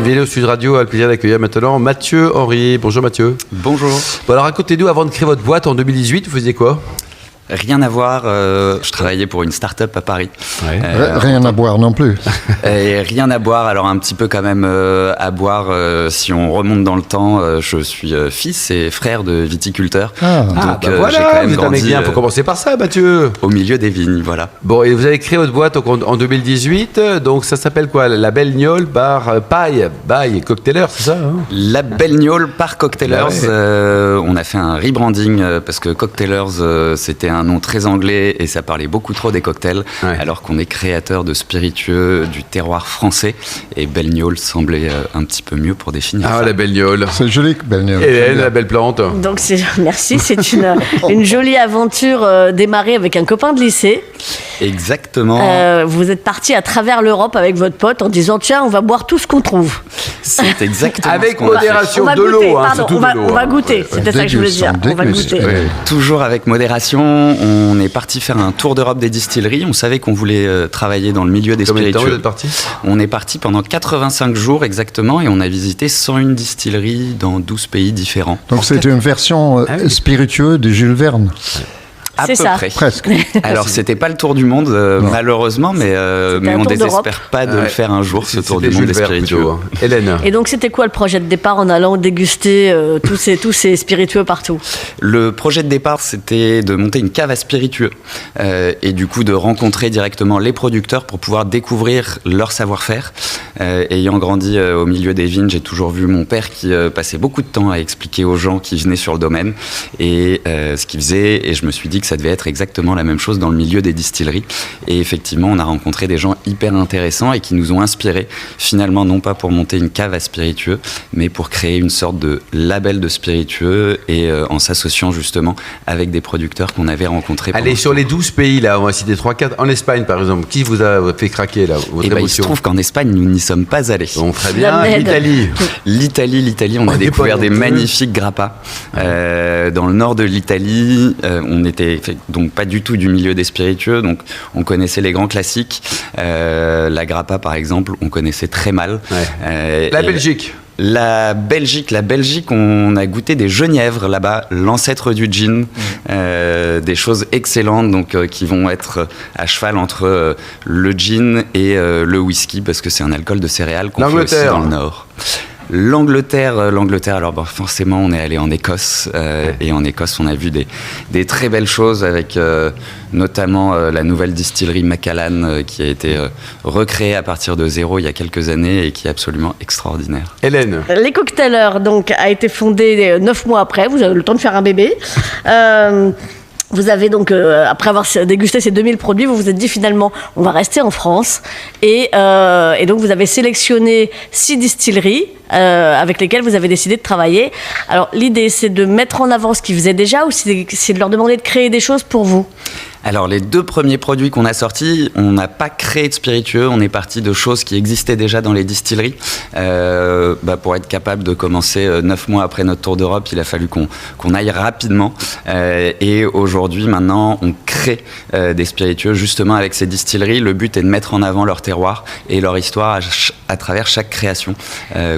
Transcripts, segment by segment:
Vélo Sud Radio a le plaisir d'accueillir maintenant Mathieu Henry. Bonjour Mathieu. Bonjour. Bon, alors racontez-nous, avant de créer votre boîte en 2018, vous faisiez quoi ? Rien à voir, je travaillais pour une start-up à Paris. Ouais. Rien à boire non plus. Et rien à boire, alors un petit peu quand même à boire. Si on remonte dans le temps, je suis fils et frère de viticulteur. Donc voilà, j'ai quand même vous êtes un mec bien, faut commencer par ça Mathieu. Au milieu des vignes, voilà. Bon, et vous avez créé votre boîte en 2018, donc ça s'appelle quoi ? La Belle Gnôle par Paille Cocktailers, c'est ça La Belle Gnôle par Cocktailers. On a fait un rebranding parce que Cocktailers, c'était un nom très anglais et ça parlait beaucoup trop des cocktails, alors qu'on est créateur de spiritueux du terroir français, et Belle Gnôle semblait un petit peu mieux pour définir ça. La Belle Gnôle. C'est joli, Belle Gnôle. Hélène, la belle plante. Donc merci, c'est une jolie aventure démarrée avec un copain de lycée. Exactement. Vous êtes parti à travers l'Europe avec votre pote en disant tiens, on va boire tout ce qu'on trouve. C'est exactement avec ce qu'on modération, a fait. de l'eau. On va goûter, c'était ça que je voulais dire. On va goûter. Toujours avec modération. On est parti faire un tour d'Europe des distilleries. On savait qu'on voulait travailler dans le milieu des spiritueux. Combien de temps vous êtes parti ? On est parti pendant 85 jours exactement et on a visité 101 distilleries dans 12 pays différents. Donc c'était une version spiritueuse de Jules Verne. À peu près. Presque. Alors, c'était pas le tour du monde, malheureusement, mais on désespère pas de le faire un jour, ce tour du monde des spiritueux. Hélène. Et donc, c'était quoi le projet de départ en allant déguster tous ces spiritueux partout ? Le projet de départ, c'était de monter une cave à spiritueux et du coup de rencontrer directement les producteurs pour pouvoir découvrir leur savoir-faire. Ayant grandi au milieu des vignes, j'ai toujours vu mon père qui passait beaucoup de temps à expliquer aux gens qui venaient sur le domaine et ce qu'il faisait, et je me suis dit que ça devait être exactement la même chose dans le milieu des distilleries. Et effectivement, on a rencontré des gens hyper intéressants et qui nous ont inspirés, finalement, non pas pour monter une cave à spiritueux, mais pour créer une sorte de label de spiritueux et en s'associant justement avec des producteurs qu'on avait rencontrés. Allez, sur les 12 pays, là, on va citer 3-4. En Espagne, par exemple, qui vous a fait craquer, là, votre émotion ? Il se trouve qu'en Espagne, nous n'y sommes pas allés. Bon, très bien. L'Italie, on a découvert des magnifiques grappas. Dans le nord de l'Italie, on était donc pas du tout du milieu des spiritueux, donc on connaissait les grands classiques. La grappa, par exemple, on connaissait très mal. La Belgique. La Belgique, on a goûté des genièvres là-bas, l'ancêtre du gin, des choses excellentes, donc qui vont être à cheval entre le gin et le whisky, parce que c'est un alcool de céréales qu'on fait aussi dans le Nord. L'Angleterre, alors forcément on est allé en Écosse et en Écosse on a vu des très belles choses avec notamment la nouvelle distillerie Macallan qui a été recréée à partir de zéro il y a quelques années et qui est absolument extraordinaire. Hélène. Les Cocktailers donc a été fondé 9 mois après, vous avez le temps de faire un bébé. Vous avez donc, après avoir dégusté ces 2000 produits, vous vous êtes dit finalement, on va rester en France. Et donc, vous avez sélectionné 6 distilleries avec lesquelles vous avez décidé de travailler. Alors, l'idée, c'est de mettre en avant ce qu'ils faisaient déjà ou c'est de leur demander de créer des choses pour vous ? Alors, les 2 premiers produits qu'on a sortis, on n'a pas créé de spiritueux, on est parti de choses qui existaient déjà dans les distilleries. Pour être capable de commencer 9 mois après notre tour d'Europe, il a fallu qu'on aille rapidement. Et aujourd'hui, maintenant, on crée des spiritueux justement avec ces distilleries. Le but est de mettre en avant leur terroir et leur histoire à travers chaque création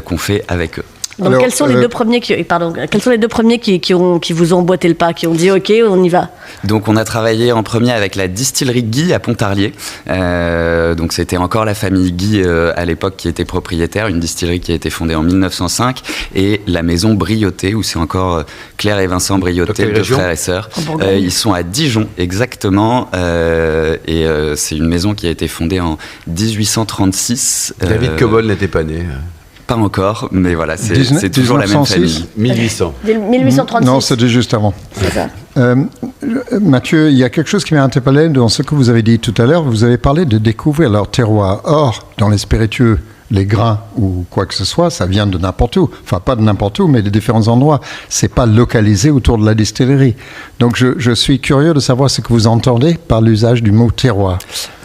qu'on fait avec eux. Donc, quels sont les deux premiers qui vous ont emboîté le pas, qui ont dit OK, on y va ? Donc, on a travaillé en premier avec la distillerie Guy à Pontarlier. Donc, c'était encore la famille Guy à l'époque qui était propriétaire, une distillerie qui a été fondée en 1905, et la maison Brioté, où c'est encore Claire et Vincent Brioté, deux frères et sœurs. Ils sont à Dijon, exactement, et c'est une maison qui a été fondée en 1836. David Cobol n'était pas né. Pas encore, mais voilà, c'est toujours la même famille. 1800. 1836. Non, c'était juste avant. C'est ça. Mathieu, il y a quelque chose qui m'a interpellé dans ce que vous avez dit tout à l'heure. Vous avez parlé de découvrir leur terroir. Or, dans les spiritueux, les grains ou quoi que ce soit, ça vient de n'importe où. Enfin, pas de n'importe où, mais de différents endroits. C'est pas localisé autour de la distillerie. Donc, je suis curieux de savoir ce que vous entendez par l'usage du mot terroir.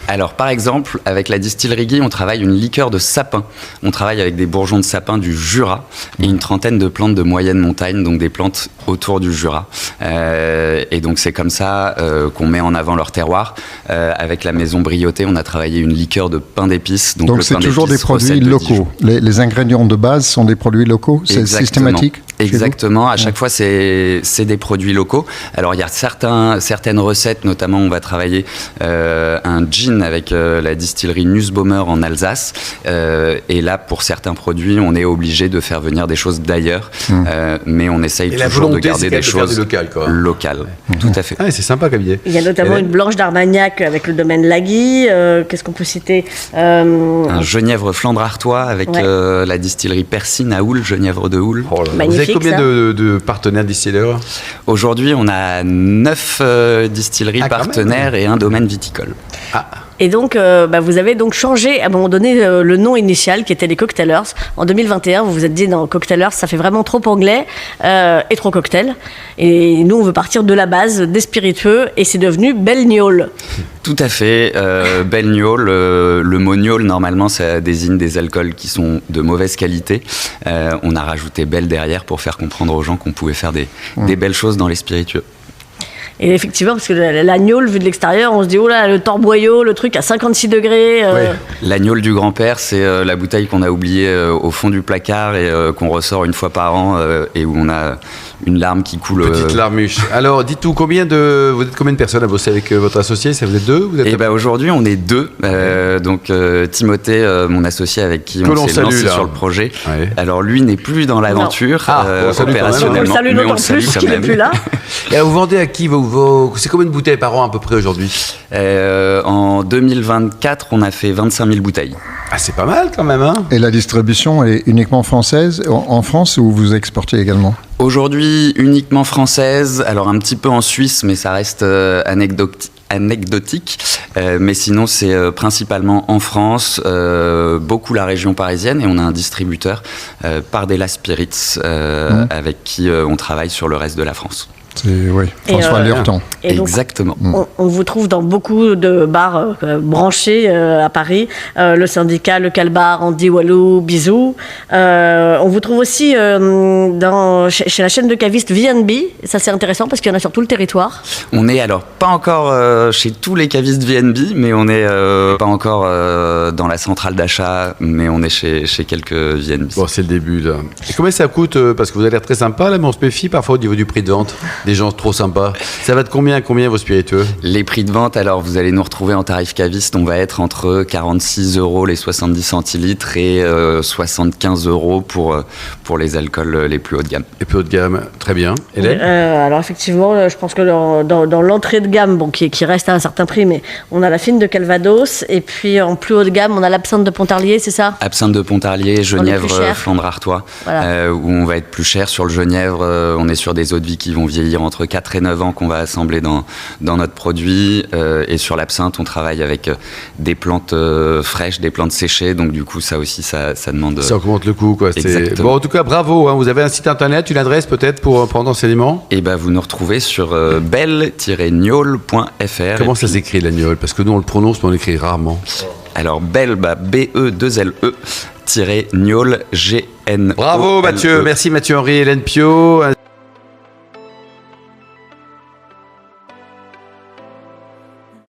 Alors, par exemple, avec la distillerie Guy, on travaille une liqueur de sapin. On travaille avec des bourgeons de sapin du Jura et une trentaine de plantes de moyenne montagne, donc des plantes autour du Jura. Et donc, c'est comme ça qu'on met en avant leur terroir. Avec la maison Briotée, on a travaillé une liqueur de pain d'épices. Donc, c'est toujours des produits locaux. Les ingrédients de base sont des produits locaux. C'est systématique. Exactement. À chaque fois, c'est des produits locaux. Alors, il y a certaines recettes, notamment, on va travailler un gin avec la distillerie Nussbaumer en Alsace. Et là, pour certains produits, on est obligé de faire venir des choses d'ailleurs. Mais on essaye toujours de garder des choses locales. Tout à fait. Ah, c'est sympa comme idée. Il y a notamment une blanche d'Armagnac avec le domaine Lagui. Qu'est-ce qu'on peut citer Un genièvre flandre artois avec la distillerie Persine à Houle, Genièvre de Houle. Oh là là. Vous avez combien de partenaires distilleurs? Aujourd'hui, on a 9 distilleries partenaires et un domaine viticole. Ah. Et donc, vous avez donc changé à un moment donné le nom initial qui était les Cocktailers. En 2021, vous vous êtes dit, non, Cocktailers, ça fait vraiment trop anglais et trop cocktail. Et nous, on veut partir de la base, des spiritueux, et c'est devenu Belle Gnôle. Tout à fait. Belle Gnôle, le mot gnôle, normalement, ça désigne des alcools qui sont de mauvaise qualité. On a rajouté Belle derrière pour faire comprendre aux gens qu'on pouvait faire des belles choses dans les spiritueux. Et effectivement, parce que la gnôle, vue de l'extérieur, on se dit, oh là, le torboyau, le truc à 56 degrés. La gnôle du grand-père, c'est la bouteille qu'on a oubliée au fond du placard et qu'on ressort une fois par an et où on a une larme qui coule. Petite larmuche. Alors, dites-nous, vous êtes combien de personnes à bosser avec votre associé? Ça, vous êtes deux? Aujourd'hui, on est deux. Donc, Timothée, mon associé avec qui on s'est lancé sur le projet. Ouais. Alors, lui n'est plus dans l'aventure opérationnellement. On le salue d'autant plus qu'il n'est plus là. Et vous vendez à qui c'est combien de bouteilles par an à peu près aujourd'hui? En 2024, on a fait 25 000 bouteilles. Ah, c'est pas mal quand même, hein? Et la distribution est uniquement française en France ou vous exportez également? Aujourd'hui, uniquement française. Alors un petit peu en Suisse, mais ça reste anecdotique. Mais sinon, c'est principalement en France, beaucoup la région parisienne, et on a un distributeur, Pardella Spirits, avec qui on travaille sur le reste de la France. François Lurton. Exactement. On vous trouve dans beaucoup de bars branchés à Paris, le Syndicat, le Calbar, Andy Walou, Bisou. On vous trouve aussi chez la chaîne de cavistes V&B. Ça, c'est intéressant parce qu'il y en a sur tout le territoire. On est alors pas encore chez tous les cavistes V&B, mais on est pas encore dans la centrale d'achat, mais on est chez quelques V&B. Bon, c'est le début là. Et combien ça coûte? Parce que vous avez l'air très sympa là, mais on se méfie parfois au niveau du prix de vente. Des gens trop sympas. Ça va de combien vos spiritueux? Les prix de vente, alors vous allez nous retrouver en tarif caviste, on va être entre 46 € les 70 centilitres et 75 € pour les alcools les plus haut de gamme. Les plus haut de gamme, très bien. Hélène? Alors effectivement, je pense que dans l'entrée de gamme, qui reste à un certain prix, mais on a la fine de Calvados, et puis en plus haut de gamme, on a l'absinthe de Pontarlier, c'est ça? Absinthe de Pontarlier, Genièvre, Flandre Artois, voilà. Où on va être plus cher. Sur le Genièvre, on est sur des eaux de vie qui vont vieillir entre 4 et 9 ans qu'on va assembler dans notre produit. Et sur l'absinthe, on travaille avec des plantes fraîches, des plantes séchées. Donc du coup, ça aussi, ça demande... Ça augmente le coût, quoi. Bon, en tout cas, bravo. Hein. Vous avez un site internet, une adresse peut-être pour prendre enseignement? Et vous nous retrouvez sur belle-gnôle.fr. Comment ça s'écrit, la gnôle? Parce que nous, on le prononce, mais on l'écrit rarement. Alors, belle, B-E-2-L-E, -gnôle, G-N-O-L-E. Bravo, Mathieu. Merci, Mathieu Henry, Hélène Pio.